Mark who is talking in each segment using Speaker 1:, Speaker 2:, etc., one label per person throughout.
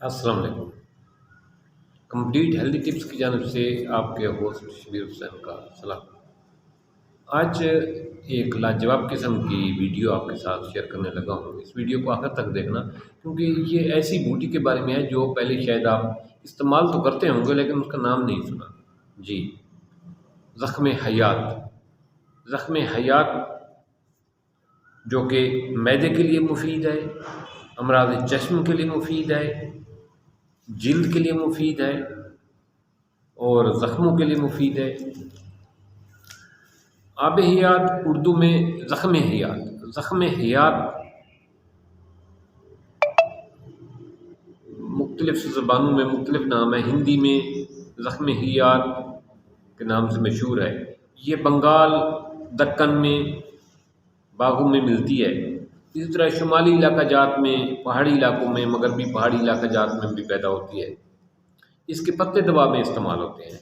Speaker 1: السلام علیکم۔ Complete healthy tips کی جانب سے آپ کے ہوسٹ شبیر حسین کا سلام۔ آج ایک لاجواب قسم کی ویڈیو آپ کے ساتھ شیئر کرنے لگا ہوں۔ اس ویڈیو کو آخر تک دیکھنا، کیونکہ یہ ایسی بوٹی کے بارے میں ہے جو پہلے شاید آپ استعمال تو کرتے ہوں گے لیکن اس کا نام نہیں سنا۔ جی، زخم حیات۔ زخم حیات جو کہ معدے کے لیے مفید ہے، امراض چشم کے لیے مفید ہے، جلد کے لیے مفید ہے اور زخموں کے لیے مفید ہے۔ آب حیات اردو میں زخم حیات۔ زخم حیات مختلف زبانوں میں مختلف نام ہے۔ ہندی میں زخم حیات کے نام سے مشہور ہے۔ یہ بنگال، دکن میں باغوں میں ملتی ہے۔ اسی طرح شمالی علاقہ جات میں، پہاڑی علاقوں میں، مغربی پہاڑی علاقہ جات میں بھی پیدا ہوتی ہے۔ اس کے پتے دوا میں استعمال ہوتے ہیں۔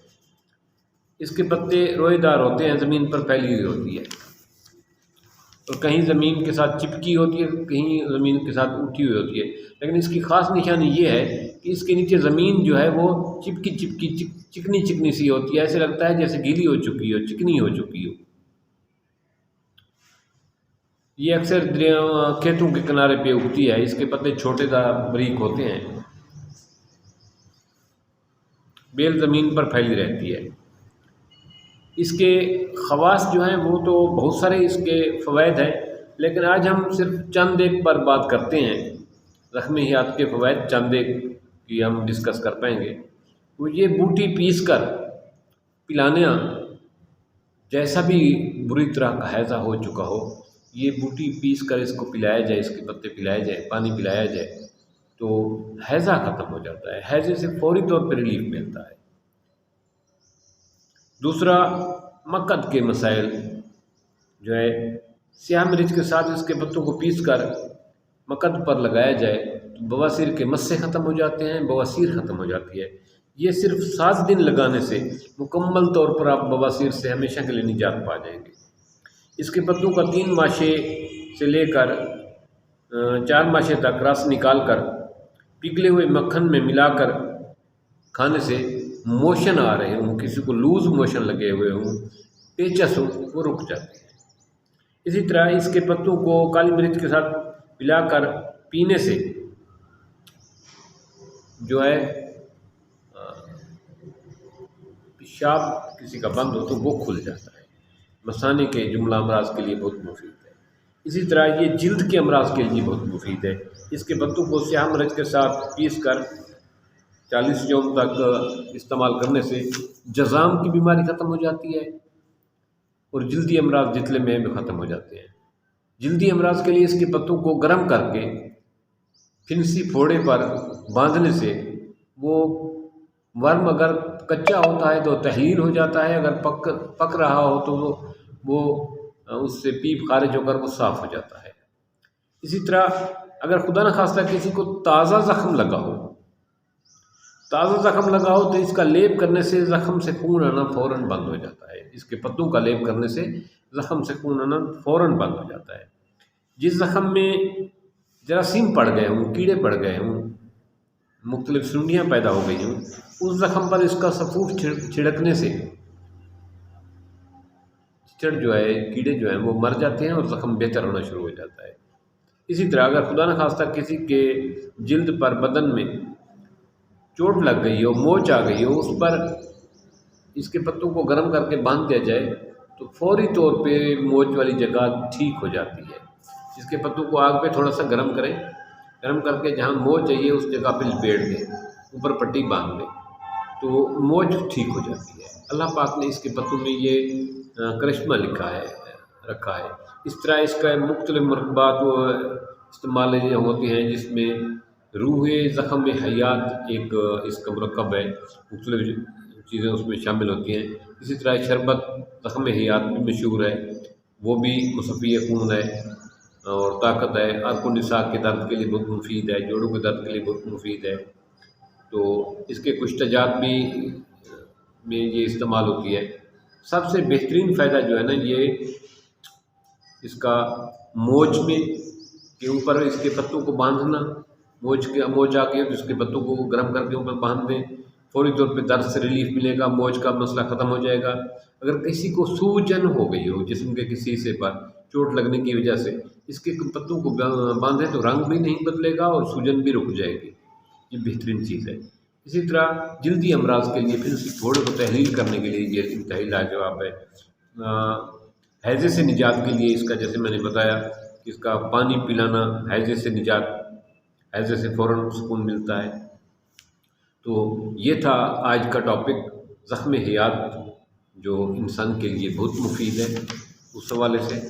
Speaker 1: اس کے پتے روئے دار ہوتے ہیں، زمین پر پھیلی ہوئی ہوتی ہے اور کہیں زمین کے ساتھ چپکی ہوتی ہے، کہیں زمین کے ساتھ اٹھی ہوئی ہوتی ہے۔ لیکن اس کی خاص نشانی یہ ہے کہ اس کے نیچے زمین جو ہے وہ چکنی چکنی سی ہوتی ہے، ایسے لگتا ہے جیسے گیلی ہو چکی ہو، چکنی ہو چکی ہو۔ یہ اکثر کھیتوں کے کنارے پہ اگتی ہے۔ اس کے پتے چھوٹے باریک ہوتے ہیں، بیل زمین پر پھیلی رہتی ہے۔ اس کے خواص جو ہیں وہ تو بہت سارے اس کے فوائد ہیں، لیکن آج ہم صرف چند ایک پر بات کرتے ہیں۔ زخم حیات کے فوائد چند ایک کی ہم ڈسکس کر پائیں گے۔ وہ یہ بوٹی پیس کر پلانے، جیسا بھی بری طرح کا ہیضہ ہو چکا ہو، یہ بوٹی پیس کر اس کو پلایا جائے، اس کے پتے پلائے جائے، پانی پلایا جائے تو ہیضہ ختم ہو جاتا ہے، ہیضے سے فوری طور پر ریلیف ملتا ہے۔ دوسرا، مقد کے مسائل جو ہے، سیاہ مرچ کے ساتھ اس کے پتوں کو پیس کر مقد پر لگایا جائے تو بواسیر کے مسے ختم ہو جاتے ہیں، بواسیر ختم ہو جاتی ہے۔ یہ صرف 7 دن لگانے سے مکمل طور پر آپ بواسیر سے ہمیشہ کے لیے نجات پا جائیں گے۔ اس کے پتوں کا 3 ماشے سے لے کر 4 ماشے تک رس نکال کر پگھلے ہوئے مکھن میں ملا کر کھانے سے موشن آ رہے ہوں، کسی کو لوز موشن لگے ہوئے ہوں، پیچس ہوں، وہ رک جاتے ہیں۔ اسی طرح اس کے پتوں کو کالی مرچ کے ساتھ پلا کر پینے سے جو ہے پیشاب کسی کا بند ہو تو وہ کھل جاتا ہے۔ مثانے کے جملہ امراض کے لیے بہت مفید ہے۔ اسی طرح یہ جلد کے امراض کے لیے بہت مفید ہے۔ اس کے پتوں کو سیاہ مرچ کے ساتھ پیس کر 40 یوم تک استعمال کرنے سے جذام کی بیماری ختم ہو جاتی ہے اور جلدی امراض جتنے میں بھی ختم ہو جاتے ہیں۔ جلدی امراض کے لیے اس کے پتوں کو گرم کر کے پھنسی پھوڑے پر باندھنے سے وہ ورم اگر کچا ہوتا ہے تو تحلیل ہو جاتا ہے، اگر پک رہا ہو تو وہ اس سے پیپ خارج ہو کر وہ صاف ہو جاتا ہے۔ اسی طرح اگر خدا نخواستہ کسی کو تازہ زخم لگا ہو تو اس کا لیپ کرنے سے زخم سے خون آنا فوراً بند ہو جاتا ہے۔ اس کے پتوں کا لیپ کرنے سے زخم سے خون آنا فوراً بند ہو جاتا ہے۔ جس زخم میں جراثیم پڑ گئے ہوں، کیڑے پڑ گئے ہوں، مختلف سنڈیاں پیدا ہو گئی ہوں، اس زخم پر اس کا سفوف چھڑکنے سے چڑ جو ہے، کیڑے جو ہیں وہ مر جاتے ہیں اور زخم بہتر ہونا شروع ہو جاتا ہے۔ اسی طرح اگر خدا نخواستہ کسی کے جلد پر، بدن میں چوٹ لگ گئی ہو، موچ آ گئی ہو، اس پر اس کے پتوں کو گرم کر کے باندھ دیا جائے تو فوری طور پہ موچ والی جگہ ٹھیک ہو جاتی ہے۔ اس کے پتوں کو آگ پہ تھوڑا سا گرم کریں، گرم کر کے جہاں موچ چاہیے اس جگہ پہ لپیٹ دیں، اوپر پٹی باندھ دیں تو موچ ٹھیک ہو جاتی ہے۔ اللہ پاک نے اس کے پتوں میں یہ کرشمہ رکھا ہے۔ اس طرح اس کا مختلف مرکبات استعمال ہوتے ہیں جس میں روح زخم حیات ایک اس کا مرکب ہے، مختلف چیزیں اس میں شامل ہوتی ہیں۔ اسی طرح شربت زخم حیات بھی مشہور ہے، وہ بھی مصفی خون ہے اور طاقت ہے، عرق و نساء کے درد کے لیے بہت مفید ہے، جوڑوں کے درد کے لیے بہت مفید ہے۔ تو اس کے کچھ تجات بھی میں یہ استعمال ہوتی ہے۔ سب سے بہترین فائدہ جو ہے نا، یہ اس کا موچ میں کے اوپر اس کے پتوں کو باندھنا موچ آ گئی تو اس کے پتوں کو گرم کر کے اوپر باندھ دیں، فوری طور پہ درد سے ریلیف ملے گا، موچ کا مسئلہ ختم ہو جائے گا۔ اگر کسی کو سوجن ہو گئی ہو جسم کے کسی حصے پر چوٹ لگنے کی وجہ سے، اس کے پتوں کو باندھیں تو رنگ بھی نہیں بدلے گا اور سوجن بھی رک جائے گی، یہ بہترین چیز ہے۔ اسی طرح جلدی امراض کے لیے پھر اس کی تھوڑے کو تحلیل کرنے کے لیے یہ انتہائی لاجواب ہے۔ ہیضے سے نجات کے لیے اس کا جیسے میں نے بتایا کہ اس کا پانی پلانا ہیضے سے نجات، ہیضے سے فوراً سکون ملتا ہے۔ تو یہ تھا آج کا ٹاپک، زخم حیات جو انسان کے لیے بہت مفید ہے، اس حوالے سے